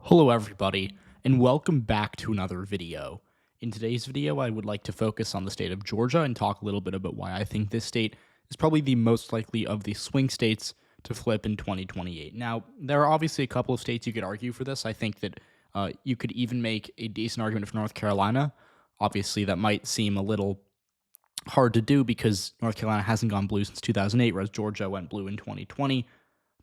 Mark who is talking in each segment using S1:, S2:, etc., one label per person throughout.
S1: Hello everybody, and welcome back to another video. In today's video, I would like to focus on the state of Georgia and talk a little bit about why I think this state is probably the most likely of the swing states to flip in 2028. Now, there are obviously a couple of states you could argue for this. I think that you could even make a decent argument for North Carolina. Obviously, that might seem a little hard to do because North Carolina hasn't gone blue since 2008, whereas Georgia went blue in 2020.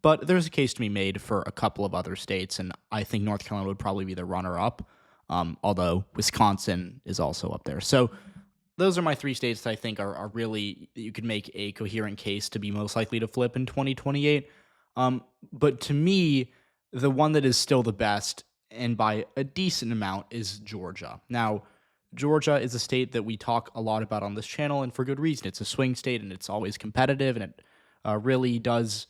S1: But there's a case to be made for a couple of other states, and I think North Carolina would probably be the runner-up, although Wisconsin is also up there. So those are my three states that I think are really, you could make a coherent case to be most likely to flip in 2028. But to me, the one that is still the best, and by a decent amount, is Georgia. Now, Georgia is a state that we talk a lot about on this channel, and for good reason. It's a swing state, and it's always competitive, and it really does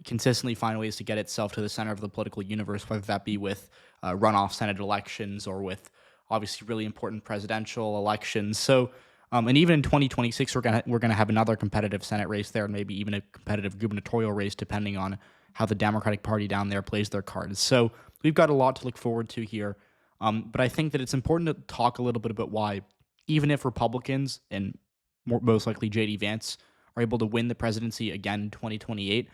S1: consistently find ways to get itself to the center of the political universe, whether that be with runoff Senate elections or with obviously really important presidential elections. So, and even in 2026, we're gonna have another competitive Senate race there, and maybe even a competitive gubernatorial race, depending on how the Democratic Party down there plays their cards. So we've got a lot to look forward to here. But I think that it's important to talk a little bit about why, even if Republicans and most likely J.D. Vance are able to win the presidency again in 2028,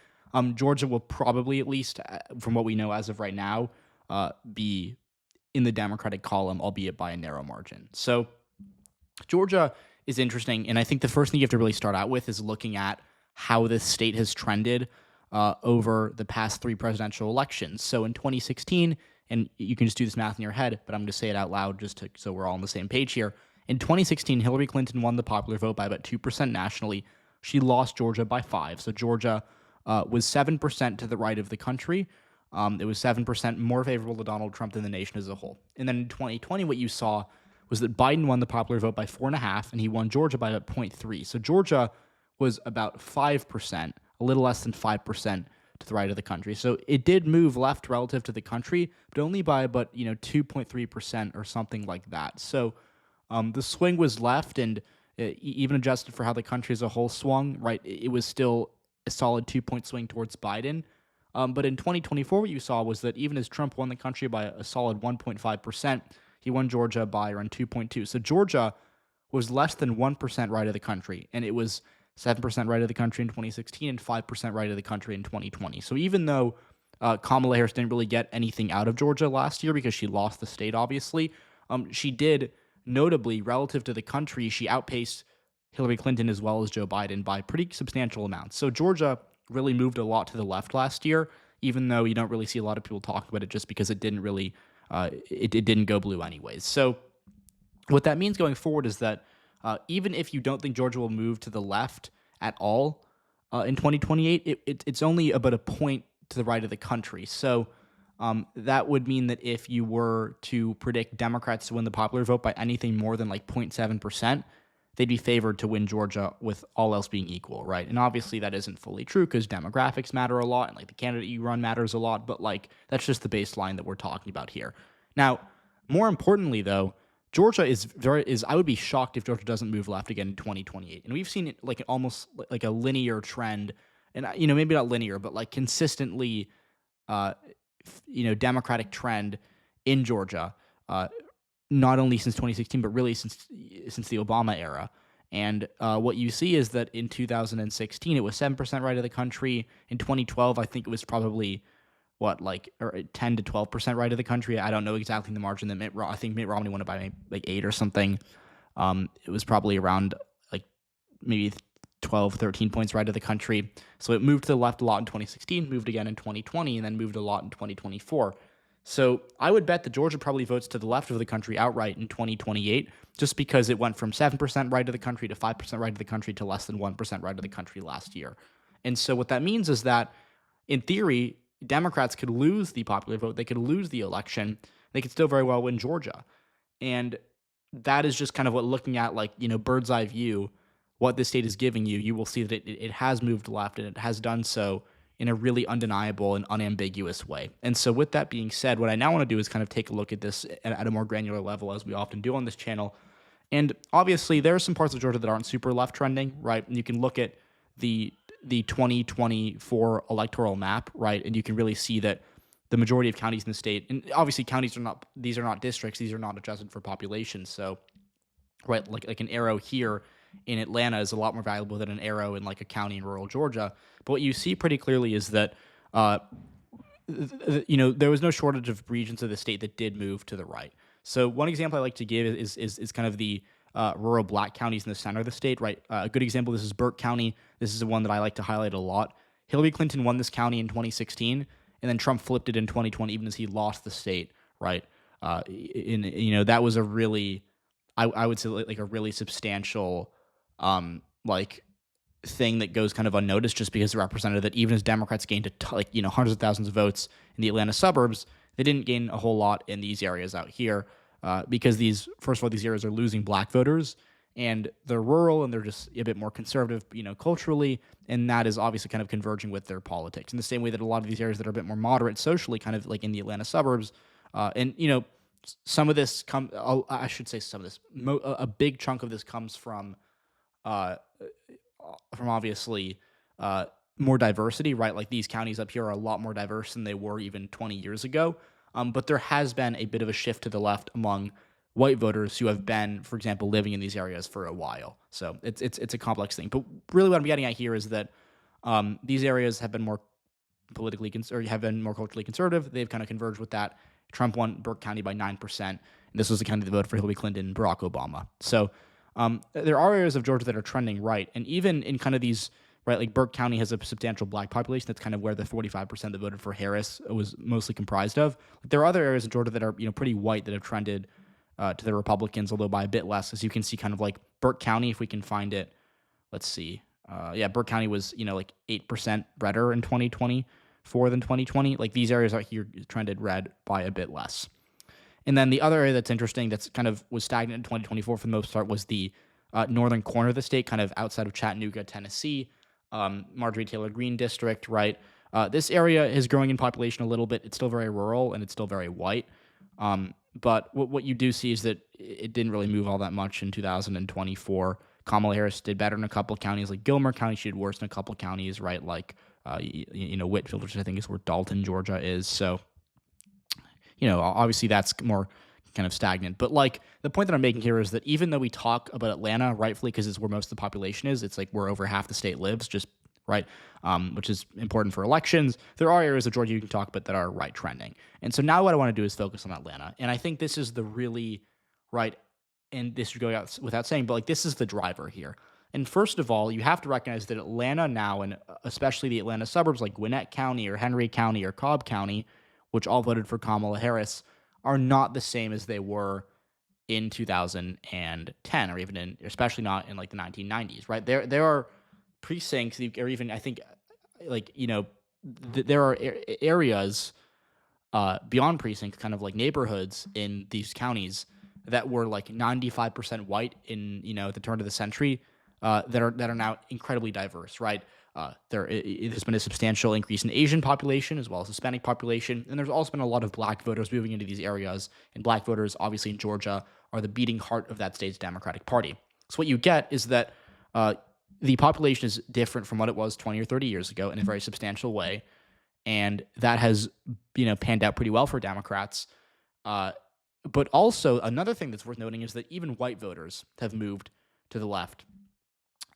S1: Georgia will probably, at least from what we know as of right now, be in the Democratic column, albeit by a narrow margin. So Georgia is interesting, and I think the first thing you have to really start out with is looking at how this state has trended over the past three presidential elections. So in 2016, and you can just do this math in your head, but I'm going to say it out loud so we're all on the same page here. In 2016, Hillary Clinton won the popular vote by about 2% nationally. She lost Georgia by 5%. So Georgia was 7% to the right of the country. It was 7% more favorable to Donald Trump than the nation as a whole. And then in 2020, what you saw was that Biden won the popular vote by 4.5%, and he won Georgia by about 0.3%. So Georgia was about 5%, a little less than 5% to the right of the country. So it did move left relative to the country, but only by about 2.3% or something like that. So the swing was left, and even adjusted for how the country as a whole swung, right, it was still a solid 2-point swing towards Biden. But in 2024, what you saw was that even as Trump won the country by a solid 1.5%, he won Georgia by around 2.2%. So Georgia was less than 1% right of the country, and it was 7% right of the country in 2016 and 5% right of the country in 2020. So even though Kamala Harris didn't really get anything out of Georgia last year because she lost the state, obviously, she did, notably, relative to the country, she outpaced Hillary Clinton as well as Joe Biden by pretty substantial amounts. So Georgia really moved a lot to the left last year, even though you don't really see a lot of people talk about it just because it didn't really, it didn't go blue anyways. So what that means going forward is that even if you don't think Georgia will move to the left at all in 2028, it's only about a point to the right of the country. So that would mean that if you were to predict Democrats to win the popular vote by anything more than like 0.7%, they'd be favored to win Georgia with all else being equal, right? And obviously that isn't fully true because demographics matter a lot and like the candidate you run matters a lot, but like that's just the baseline that we're talking about here. Now, more importantly though, Georgia is I would be shocked if Georgia doesn't move left again in 2028. And we've seen it like almost like a linear trend, and maybe not linear, but like consistently Democratic trend in Georgia, not only since 2016, but really since the Obama era. And what you see is that in 2016, it was 7% right of the country. In 2012, I think it was probably 10 to 12% right of the country. I don't know exactly the margin that I think Mitt Romney won it by like 8 or something. It was probably around like maybe 12, 13 points right of the country. So it moved to the left a lot in 2016, moved again in 2020, and then moved a lot in 2024. So I would bet that Georgia probably votes to the left of the country outright in 2028, just because it went from 7% right of the country to 5% right of the country to less than 1% right of the country last year. And so what that means is that, in theory, Democrats could lose the popular vote, they could lose the election, they could still very well win Georgia. And that is just kind of what, looking at bird's eye view, what this state is giving you, you will see that it has moved left, and it has done so in a really undeniable and unambiguous way. And so with that being said, what I now want to do is kind of take a look at this at a more granular level, as we often do on this channel. And obviously there are some parts of Georgia that aren't super left trending, right? And you can look at the 2024 electoral map, right? And you can really see that the majority of counties in the state, and obviously these are not districts, these are not adjusted for population. So, right, like an arrow here in Atlanta is a lot more valuable than an arrow in like a county in rural Georgia. But what you see pretty clearly is that, uh, there was no shortage of regions of the state that did move to the right. So one example I like to give is kind of the rural black counties in the center of the state, right? A good example, this is Burke County. This is the one that I like to highlight a lot. Hillary Clinton won this county in 2016, and then Trump flipped it in 2020, even as he lost the state, right? That was a really, I would say like a really substantial, like thing that goes kind of unnoticed, just because it represented that even as Democrats gained hundreds of thousands of votes in the Atlanta suburbs, they didn't gain a whole lot in these areas out here, because first of all, these areas are losing black voters, and they're rural and they're just a bit more conservative, culturally, and that is obviously kind of converging with their politics in the same way that a lot of these areas that are a bit more moderate socially, kind of like in the Atlanta suburbs, some of this I should say some of this, a big chunk of this comes from obviously more diversity, right? Like these counties up here are a lot more diverse than they were even 20 years ago. But there has been a bit of a shift to the left among white voters who have been, for example, living in these areas for a while. So it's a complex thing. But really, what I'm getting at here is that these areas have been more have been more culturally conservative. They've kind of converged with that. Trump won Burke County by 9%. And this was the county that voted for Hillary Clinton and Barack Obama. So there are areas of Georgia that are trending right. And even in kind of these, right, like Burke County has a substantial black population. That's kind of where the 45% that voted for Harris was mostly comprised of. There are other areas of Georgia that are, pretty white, that have trended to the Republicans, although by a bit less, as you can see, kind of like Burke County, if we can find it. Let's see. Burke County was, like 8% redder in 2024 than 2020. Like these areas out here trended red by a bit less. And then the other area that's interesting, that's kind of was stagnant in 2024 for the most part, was the northern corner of the state, kind of outside of Chattanooga, Tennessee, Marjorie Taylor Greene district, right? This area is growing in population a little bit. It's still very rural and it's still very white. But what you do see is that it didn't really move all that much in 2024. Kamala Harris did better in a couple of counties, like Gilmer County. She did worse in a couple of counties, right? Like, Whitfield, which I think is where Dalton, Georgia is. So, obviously that's more kind of stagnant. But like the point that I'm making here is that even though we talk about Atlanta, rightfully, because it's where most of the population is, it's like where over half the state lives, just right, which is important for elections. There are areas of Georgia you can talk about that are right trending. And so now what I want to do is focus on Atlanta. And I think this is the really right, and this should go out without saying, but like this is the driver here. And first of all, you have to recognize that Atlanta now, and especially the Atlanta suburbs like Gwinnett County or Henry County or Cobb County, which all voted for Kamala Harris, are not the same as they were in 2010, or even especially not in like the 1990s, right? There are precincts, or even I think, there are areas beyond precincts, kind of like neighborhoods in these counties that were like 95% white in at the turn of the century, that are now incredibly diverse, right? There's been a substantial increase in Asian population as well as Hispanic population, and there's also been a lot of black voters moving into these areas, and black voters, obviously in Georgia, are the beating heart of that state's Democratic Party. So what you get is that the population is different from what it was 20 or 30 years ago in a very substantial way, and that has panned out pretty well for Democrats. But also another thing that's worth noting is that even white voters have moved to the left.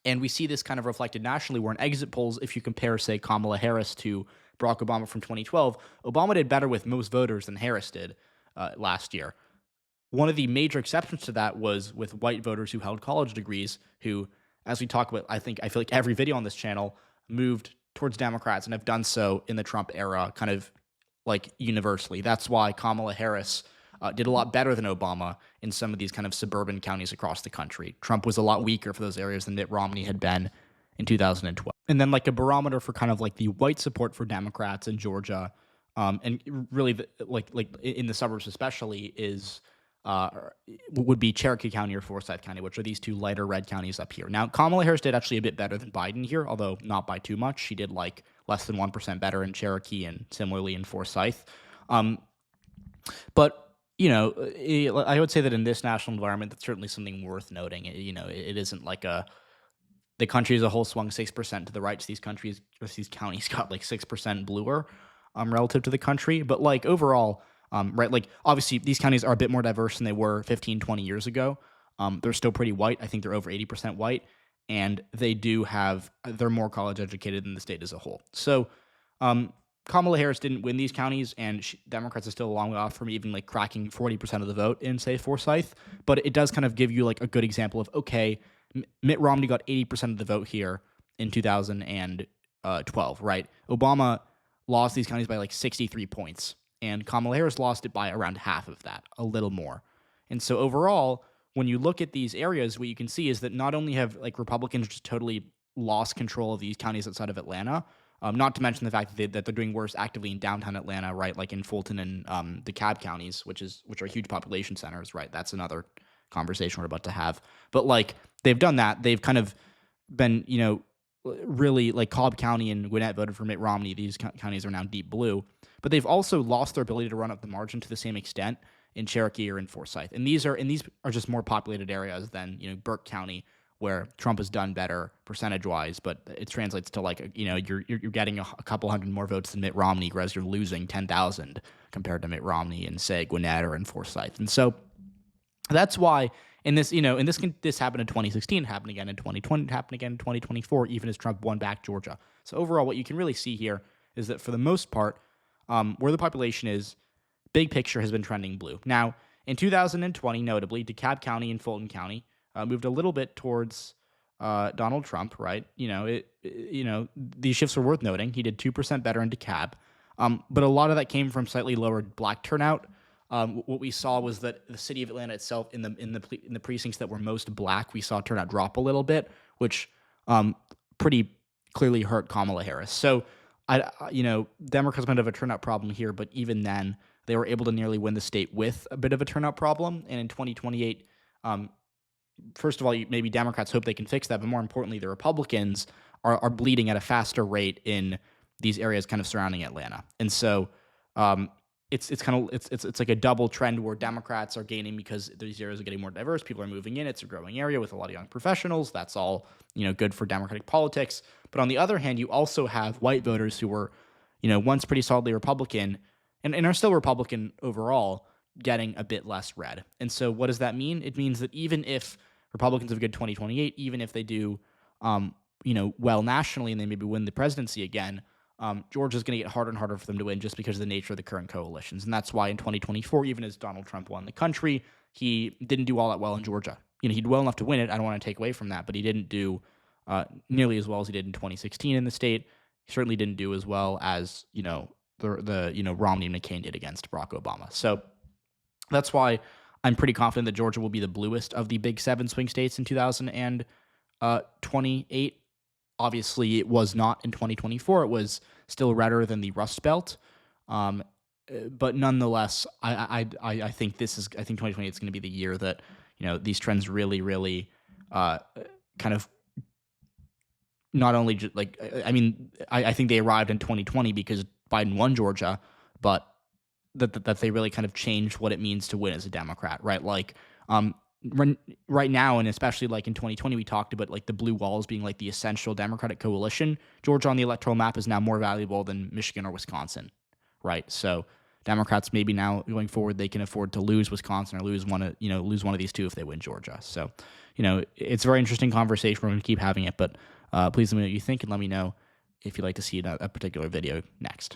S1: And we see this kind of reflected nationally, where in exit polls, if you compare, say, Kamala Harris to Barack Obama from 2012, Obama did better with most voters than Harris did last year. One of the major exceptions to that was with white voters who held college degrees, who, as we talk about, I feel like every video on this channel, moved towards Democrats and have done so in the Trump era, kind of like universally. That's why Kamala Harris did a lot better than Obama in some of these kind of suburban counties across the country. Trump was a lot weaker for those areas than Mitt Romney had been in 2012. And then like a barometer for kind of like the white support for Democrats in Georgia, and really like in the suburbs especially, is would be Cherokee County or Forsyth County, which are these two lighter red counties up here. Now, Kamala Harris did actually a bit better than Biden here, although not by too much. She did like less than 1% better in Cherokee and similarly in Forsyth. But I would say that in this national environment, that's certainly something worth noting. It isn't like the country as a whole swung 6% to the right. These counties got like 6% bluer. relative to the country. But like overall, right, like obviously these counties are a bit more diverse than they were 15, 20 years ago. They're still pretty white. I think they're over 80% white, and they're more college educated than the state as a whole. So Kamala Harris didn't win these counties, and Democrats are still a long way off from even like cracking 40% of the vote in, say, Forsyth. But it does kind of give you like a good example of, okay, Mitt Romney got 80% of the vote here in 2012, right? Obama lost these counties by like 63 points, and Kamala Harris lost it by around half of that, a little more. And so overall, when you look at these areas, what you can see is that not only have like Republicans just totally lost control of these counties outside of Atlanta, not to mention the fact that they're doing worse actively in downtown Atlanta, right? Like in Fulton and DeKalb counties, which are huge population centers, right? That's another conversation we're about to have. But like they've done that. They've kind of been, really like Cobb County and Gwinnett voted for Mitt Romney. These counties are now deep blue. But they've also lost their ability to run up the margin to the same extent in Cherokee or in Forsyth. And these are just more populated areas than, Burke County, where Trump has done better percentage-wise, but it translates to like, you're getting a couple hundred more votes than Mitt Romney, whereas you're losing 10,000 compared to Mitt Romney in, say, Gwinnett or in Forsyth. And so that's why this happened in 2016, happened again in 2020, happened again in 2024, even as Trump won back Georgia. So overall, what you can really see here is that for the most part, where the population is, big picture has been trending blue. Now, in 2020, notably, DeKalb County and Fulton County moved a little bit towards Donald Trump, right? These shifts are worth noting. He did 2% better in DeKalb, but a lot of that came from slightly lower black turnout. What we saw was that the city of Atlanta itself, in the precincts that were most black, we saw turnout drop a little bit, which pretty clearly hurt Kamala Harris. So, Democrats might have a turnout problem here, but even then, they were able to nearly win the state with a bit of a turnout problem. And in 2028, first of all, maybe Democrats hope they can fix that, but more importantly, the Republicans are bleeding at a faster rate in these areas kind of surrounding Atlanta. And so it's like a double trend where Democrats are gaining because these areas are getting more diverse. People are moving in. It's a growing area with a lot of young professionals. That's all, good for Democratic politics. But on the other hand, you also have white voters who were, once pretty solidly Republican and are still Republican overall, getting a bit less red. And so what does that mean? It means that even if Republicans have a good 2028, even if they do, well nationally and they maybe win the presidency again, Georgia's going to get harder and harder for them to win just because of the nature of the current coalitions. And that's why in 2024, even as Donald Trump won the country, he didn't do all that well in Georgia. He did well enough to win it. I don't want to take away from that, but he didn't do nearly as well as he did in 2016 in the state. He certainly didn't do as well as, the Romney and McCain did against Barack Obama. So that's why I'm pretty confident that Georgia will be the bluest of the big 7 swing states in 2028. Obviously, it was not in 2024. It was still redder than the Rust Belt. But nonetheless, I think 2028 is going to be the year that these trends really, really kind of not only just like I think they arrived in 2020 because Biden won Georgia, but that they really kind of changed what it means to win as a Democrat, right? Like right now, and especially like in 2020, we talked about like the blue walls being like the essential Democratic coalition. Georgia on the electoral map is now more valuable than Michigan or Wisconsin, right? So Democrats maybe now going forward they can afford to lose Wisconsin or lose one of these two if they win Georgia. So it's a very interesting conversation. We're going to keep having it, but please let me know what you think and let me know if you'd like to see a particular video next.